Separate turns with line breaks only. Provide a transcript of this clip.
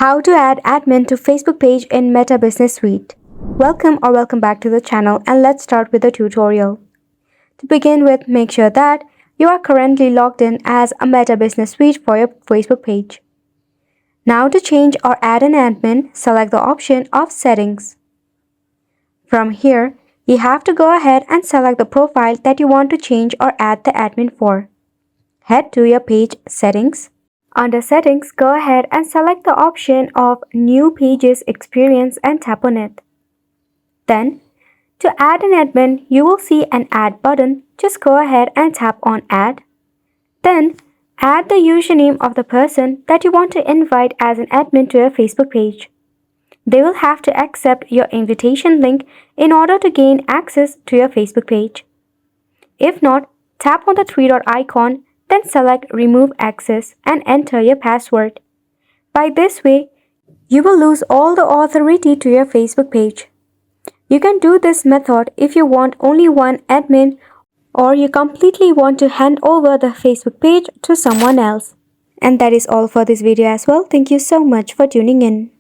How to add admin to Facebook page in Meta Business Suite. Welcome back to the channel, and let's start with the tutorial. To begin with, make sure that you are currently logged in as a Meta Business Suite for your Facebook page. Now to change or add an admin, select the option of Settings. From here, you have to go ahead and select the profile that you want to change or add the admin for. Head to your page settings. Under Settings, go ahead and select the option of New Pages Experience and tap on it. Then, to add an admin, you will see an Add button. Just go ahead and tap on Add. Then, add the username of the person that you want to invite as an admin to your Facebook page. They will have to accept your invitation link in order to gain access to your Facebook page. If not, tap on the three-dot icon, then select Remove Access and enter your password. By this way, you will lose all the authority to your Facebook page. You can do this method if you want only one admin or you completely want to hand over the Facebook page to someone else. And that is all for this video as well. Thank you so much for tuning in.